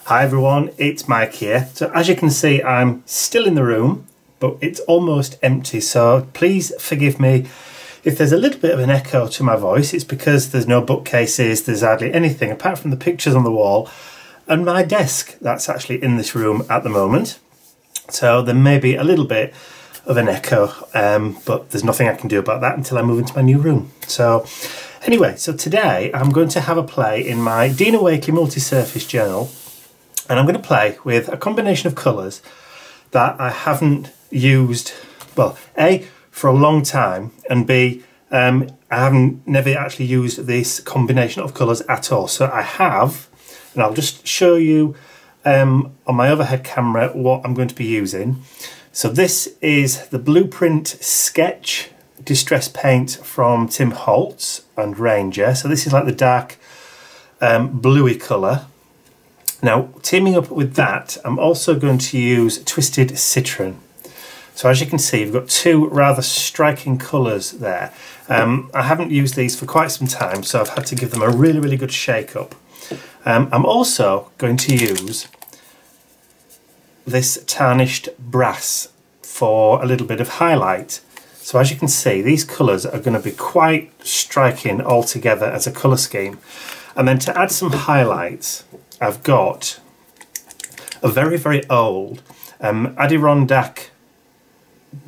Hi everyone, it's Mike here. So as you can see, I'm still in the room, but it's almost empty. So please forgive me if there's a little bit of an echo to my voice. It's because there's no bookcases, there's hardly anything apart from the pictures on the wall and my desk that's actually in this room at the moment. So there may be a little bit of an echo, but there's nothing I can do about that until I move into my new room. So anyway, so today I'm going to have a play in my Dina Wakley Multi-Surface Journal. And I'm going to play with a combination of colours that I haven't used, well, A, for a long time, and B, I haven't never actually used this combination of colours at all. So I have, and I'll just show you on my overhead camera what I'm going to be using. So this is the Blueprint Sketch Distress Paint from Tim Holtz and Ranger. So this is like the dark bluey colour. Now, teaming up with that, I'm also going to use Twisted Citron. So as you can see, you've got two rather striking colours there. I haven't used these for quite some time, so I've had to give them a really, really good shake up. I'm also going to use this tarnished brass for a little bit of highlight. So as you can see, these colours are going to be quite striking altogether as a colour scheme. And then to add some highlights, I've got a very, very old Adirondack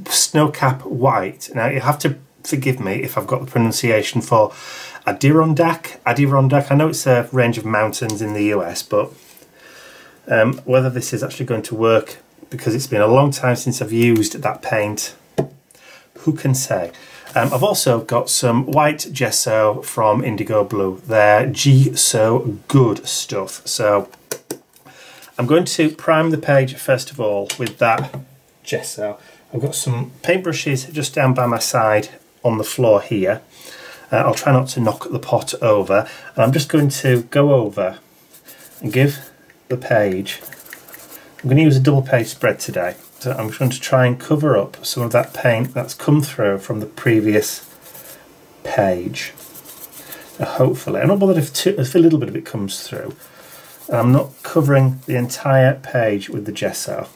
Snowcap White. Now you have to forgive me if I've got the pronunciation for Adirondack. I know it's a range of mountains in the US, but whether this is actually going to work, because it's been a long time since I've used that paint, who can say? I've also got some white gesso from Indigo Blue. They're G-So Good stuff. So I'm going to prime the page first of all with that gesso. I've got some paintbrushes just down by my side on the floor here. I'll try not to knock the pot over. And I'm just going to go over and give the page, I'm going to use a double page spread today. So I'm going to try and cover up some of that paint that's come through from the previous page. So hopefully, I'm not bothered if a little bit of it comes through. I'm not covering the entire page with the gesso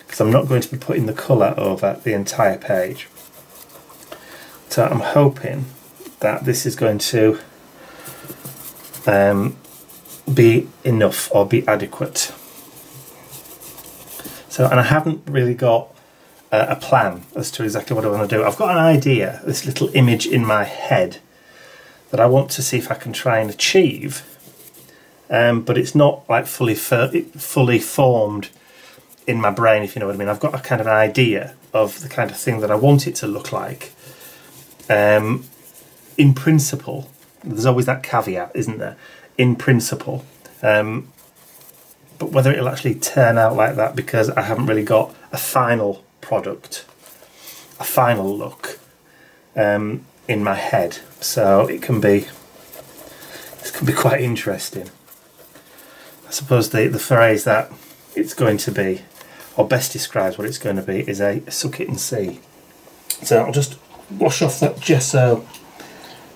because I'm not going to be putting the colour over the entire page. So I'm hoping that this is going to be enough or be adequate. So, and I haven't really got a plan as to exactly what I want to do. I've got an idea, this little image in my head that I want to see if I can try and achieve, but it's not like fully formed in my brain, if you know what I mean. I've got a kind of an idea of the kind of thing that I want it to look like. In principle, there's always that caveat, isn't there? In principle. But whether it'll actually turn out like that, because I haven't really got a final product, a final look in my head. So it can be quite interesting. I suppose the phrase that it's going to be, or best describes what it's going to be, is a suck it and see. So I'll just wash off that gesso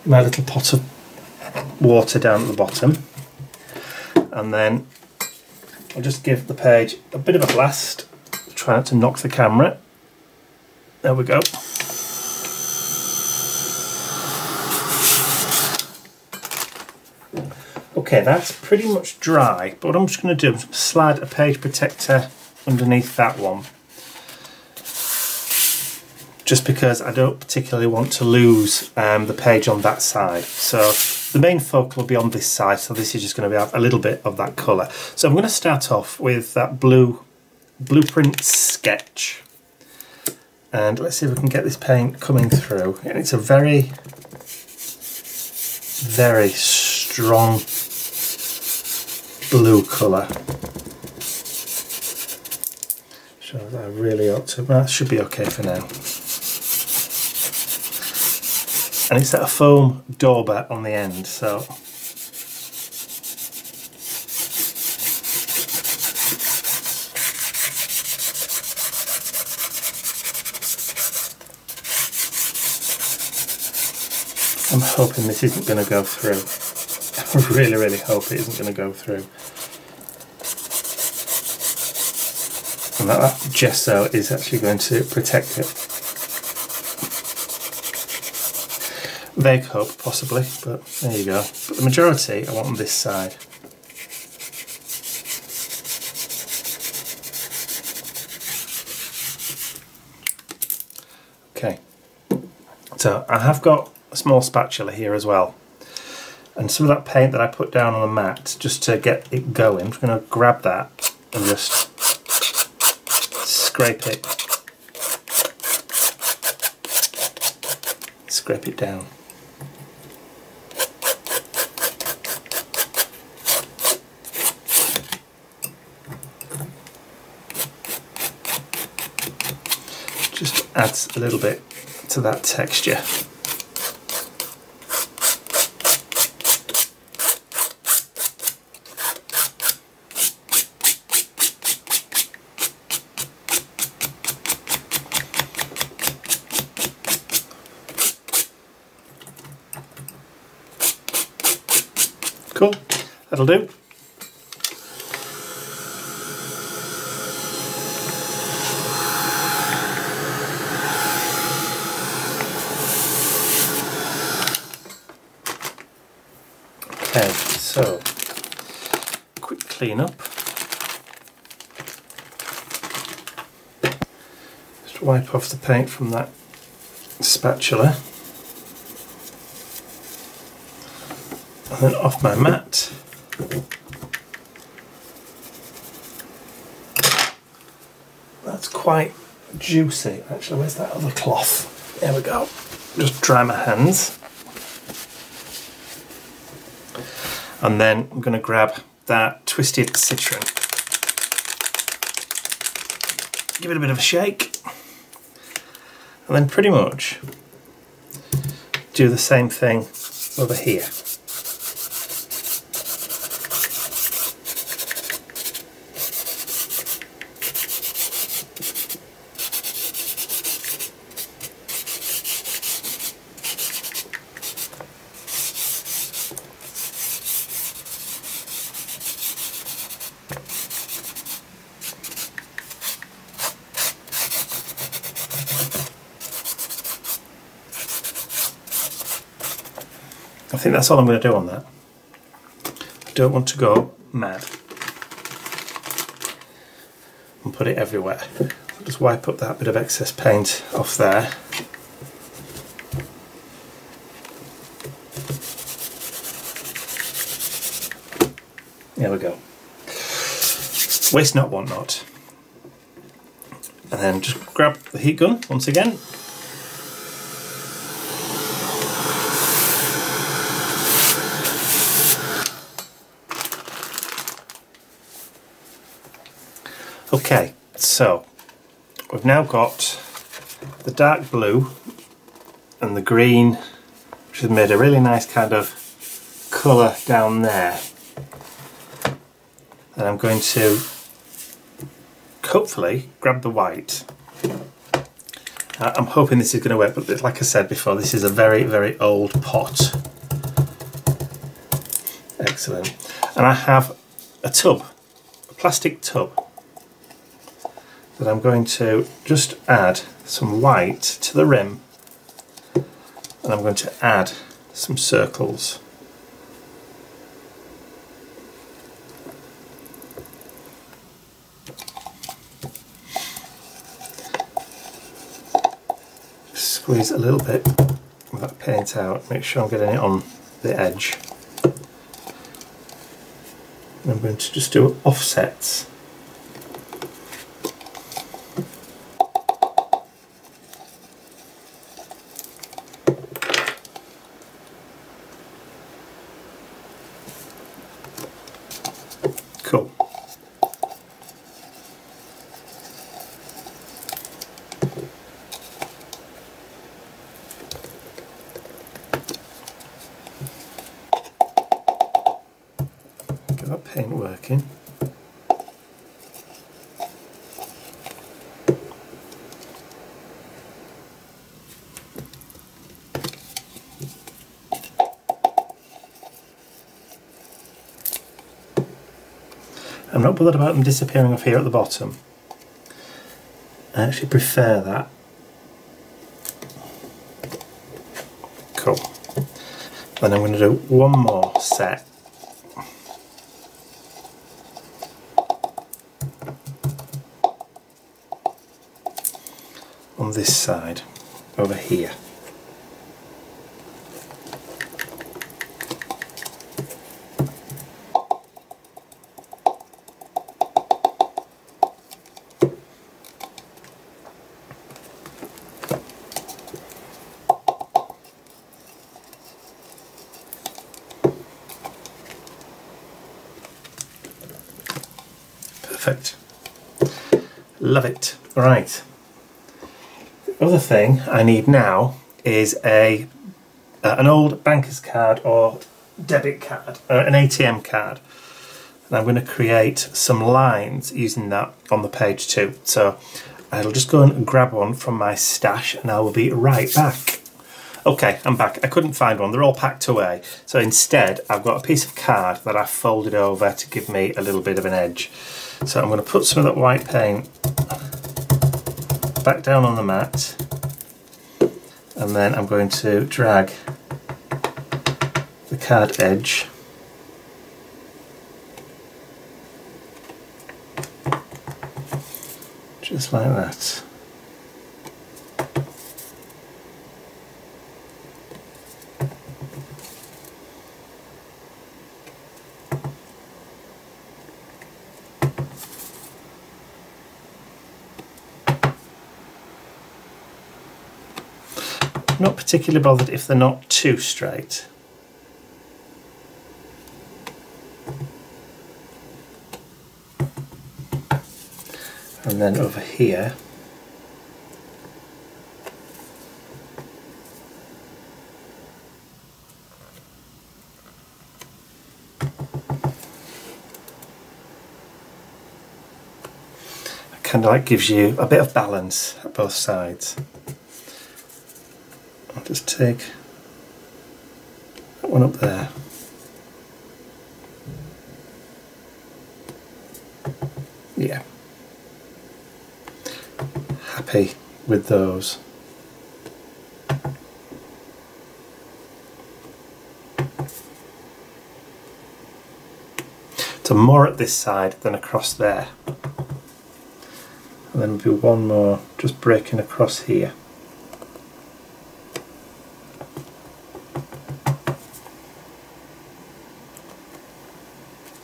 in my little pot of water down at the bottom, and then I'll just give the page a bit of a blast, try not to knock the camera. There we go. Okay, that's pretty much dry, but what I'm just going to do is slide a page protector underneath that one. Just because I don't particularly want to lose the page on that side. So the main focal will be on this side, so this is just going to be a little bit of that colour. So I'm going to start off with that Blueprint Sketch. And let's see if we can get this paint coming through. And it's a very, very strong blue colour. So I really ought to, that should be okay for now. And it's a foam dauber on the end, so I'm hoping this isn't going to go through. I really, really hope it isn't going to go through. And that gesso is actually going to protect it. Vague hope, possibly, but there you go. But the majority I want on this side. Okay, so I have got a small spatula here as well. And some of that paint that I put down on the mat, just to get it going, I'm just going to grab that and just scrape it down. Just adds a little bit to that texture. Cool, that'll do. Okay, so quick clean up. Just wipe off the paint from that spatula. And then off my mat. That's quite juicy. Actually, where's that other cloth? There we go. Just dry my hands. And then I'm going to grab that twisted citron. Give it a bit of a shake. And then pretty much do the same thing over here. I think that's all I'm going to do on that. I don't want to go mad and put it everywhere. I'll just wipe up that bit of excess paint off there. There we go. Waste not, want not. And then just grab the heat gun once again. Okay, so we've now got the dark blue and the green, which has made a really nice kind of colour down there. And I'm going to hopefully grab the white. I'm hoping this is going to work, but like I said before, this is a very, very old pot. Excellent. And I have a tub, a plastic tub, that I'm going to just add some white to the rim, and I'm going to add some circles. Squeeze a little bit of that paint out, make sure I'm getting it on the edge. And I'm going to just do offsets. Cool. Get that paint working. I'm not bothered about them disappearing off here at the bottom. I actually prefer that. Cool. Then I'm going to do one more set. On this side, over here. Perfect. Love it. All right. The other thing I need now is an old banker's card or debit card, an ATM card. And I'm going to create some lines using that on the page too. So I'll just go and grab one from my stash and I will be right back. Okay, I'm back. I couldn't find one. They're all packed away. So instead, I've got a piece of card that I've folded over to give me a little bit of an edge. So I'm going to put some of that white paint back down on the mat. And then I'm going to drag the card edge just like that. Not particularly bothered if they're not too straight. And then over here, it kind of like gives you a bit of balance at both sides. I'll just take that one up there. Yeah. Happy with those. So more at this side than across there. And then we'll do one more just breaking across here.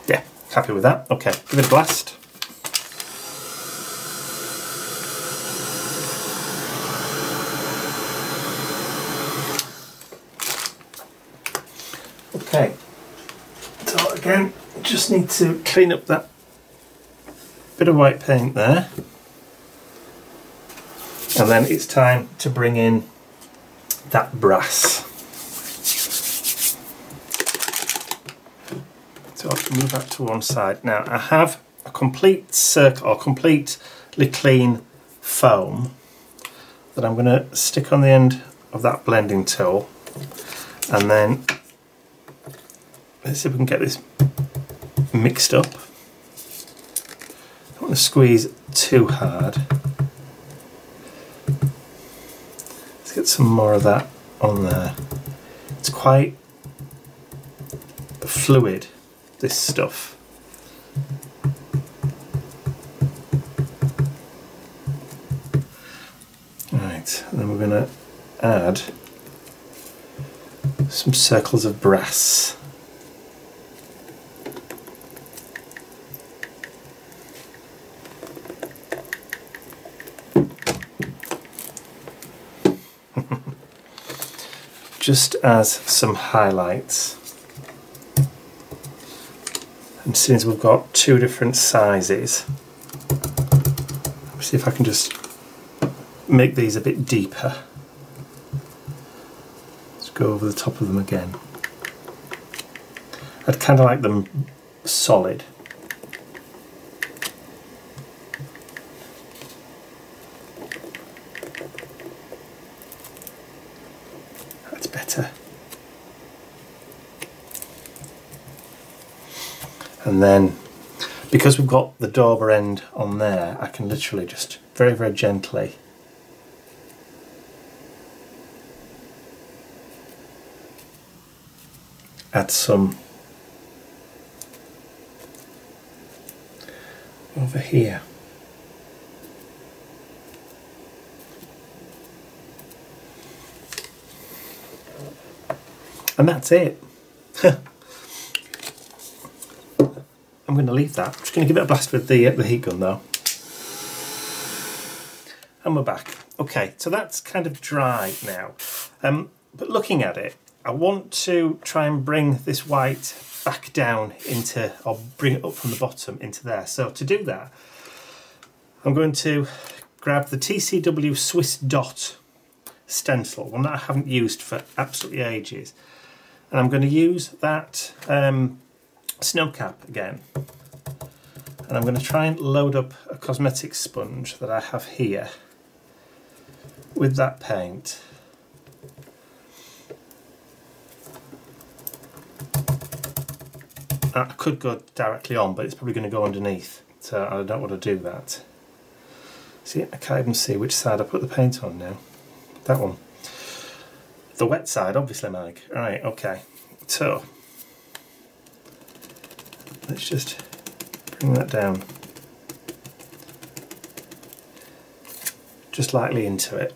Yeah, happy with that. Okay, give it a blast. Okay, so again, just need to clean up that bit of white paint there. And then it's time to bring in that brass. So I'll move that to one side. Now I have a complete circle or completely clean foam that I'm going to stick on the end of that blending tool, and then let's see if we can get this mixed up. I don't want to squeeze too hard. Let's get some more of that on there. It's quite fluid, this stuff. Right, and then we're going to add some circles of brass. Just as some highlights. And since we've got two different sizes, let's see if I can just make these a bit deeper. Let's go over the top of them again. I'd kind of like them solid. That's better. And then Because we've got the dauber end on there, I can literally just very, very gently add some over here. And that's it. I'm going to leave that. I'm just going to give it a blast with the heat gun though. And we're back. Okay, so that's kind of dry now. But looking at it, I want to try and bring this white back down into, or bring it up from the bottom into there. So to do that, I'm going to grab the TCW Swiss Dot stencil, one that I haven't used for absolutely ages. And I'm going to use that snow cap again. And I'm going to try and load up a cosmetic sponge that I have here with that paint. I could go directly on, but it's probably going to go underneath, so I don't want to do that. See, I can't even see which side I put the paint on now. That one. The wet side, obviously, Mike. Right, okay. So, let's just bring that down. Just lightly into it.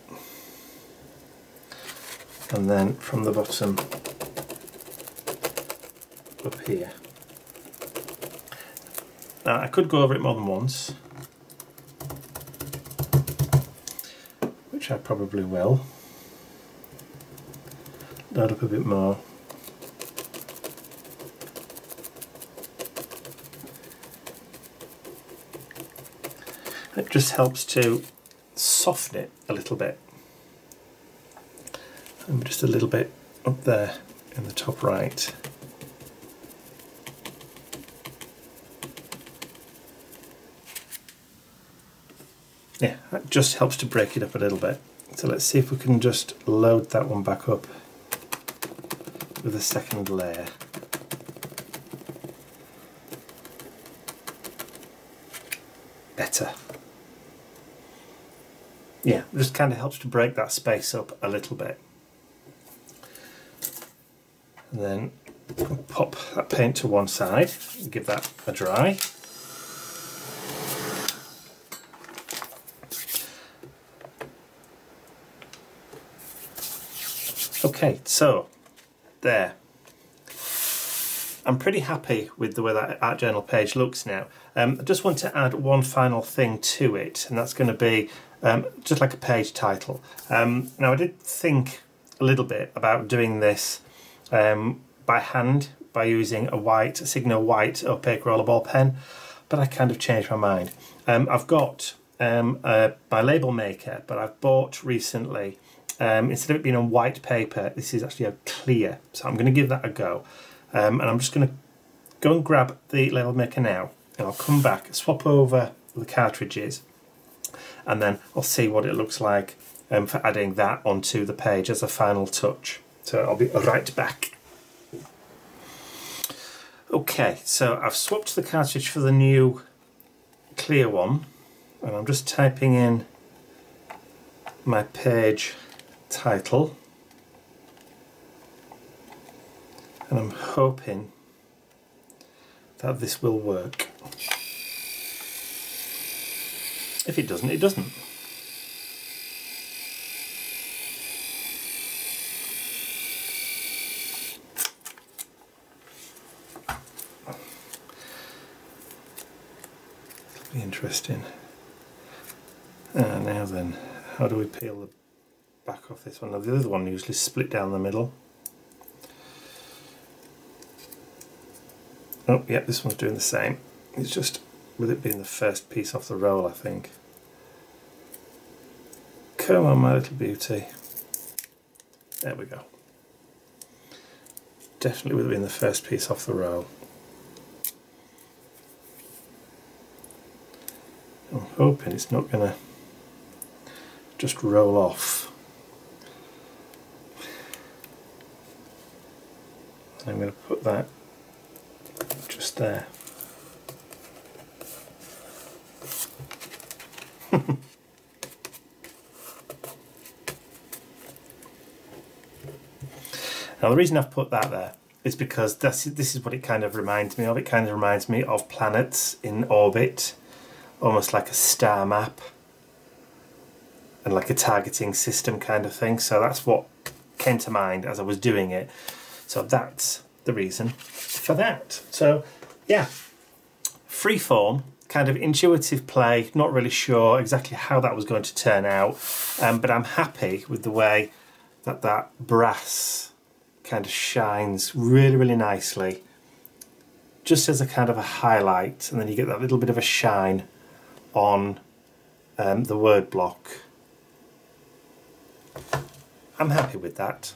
And then from the bottom up here. Now, I could go over it more than once, which I probably will. Load up a bit more. It just helps to soften it a little bit. And just a little bit up there in the top right. Yeah, that just helps to break it up a little bit. So let's see if we can just load that one back up with a second layer. Better. Yeah, it just kind of helps to break that space up a little bit. And then pop that paint to one side and give that a dry. Okay, so there. I'm pretty happy with the way that art journal page looks now. I just want to add one final thing to it, and that's going to be just like a page title. Now, I did think a little bit about doing this by hand, by using a Signo white opaque rollerball pen, but I kind of changed my mind. I've got my label maker, but I've bought recently, instead of it being on white paper, this is actually a clear, so I'm going to give that a go. And I'm just going to go and grab the label maker now, and I'll come back, swap over the cartridges, and then I'll see what it looks like for adding that onto the page as a final touch. So I'll be right back. Okay, so I've swapped the cartridge for the new clear one, and I'm just typing in my page title, and I'm hoping that this will work. If it doesn't, it doesn't. It'll be interesting. Now then, how do we peel the back off this one? Now, the other one usually split down the middle. Oh, yeah, this one's doing the same. It's just with it being the first piece off the roll, I think. Come on, my little beauty. There we go. Definitely with it being the first piece off the roll. I'm hoping it's not going to just roll off. I'm going to put that just there. Now the reason I've put that there is because this is what it kind of reminds me of. It kind of reminds me of planets in orbit, almost like a star map and like a targeting system kind of thing. So that's what came to mind as I was doing it. So that's the reason for that. So yeah, freeform, kind of intuitive play, not really sure exactly how that was going to turn out, but I'm happy with the way that that brass kind of shines really, really nicely, just as a kind of a highlight, and then you get that little bit of a shine on the word block. I'm happy with that.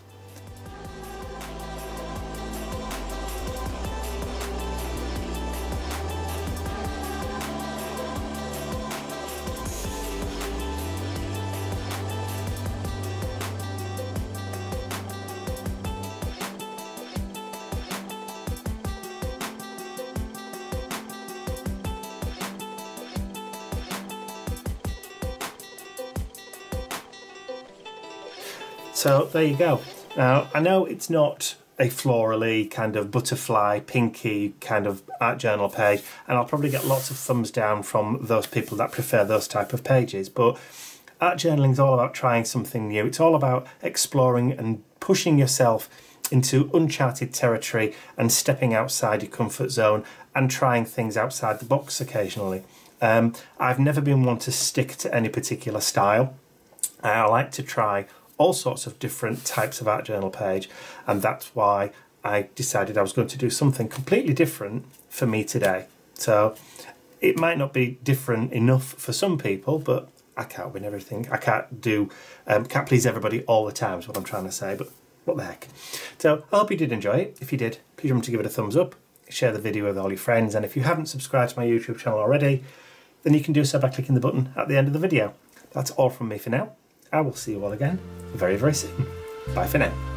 So there you go. Now I know it's not a florally kind of butterfly pinky kind of art journal page, and I'll probably get lots of thumbs down from those people that prefer those type of pages, but art journaling is all about trying something new. It's all about exploring and pushing yourself into uncharted territory and stepping outside your comfort zone and trying things outside the box occasionally. I've never been one to stick to any particular style. I like to try all sorts of different types of art journal page, and that's why I decided I was going to do something completely different for me today. So it might not be different enough for some people, but I can't win everything. I can't please everybody all the time is what I'm trying to say, but what the heck. So I hope you did enjoy it. If you did, please remember to give it a thumbs up, share the video with all your friends, and if you haven't subscribed to my YouTube channel already, then you can do so by clicking the button at the end of the video. That's all from me for now. I will see you all again very, very soon. Bye for now.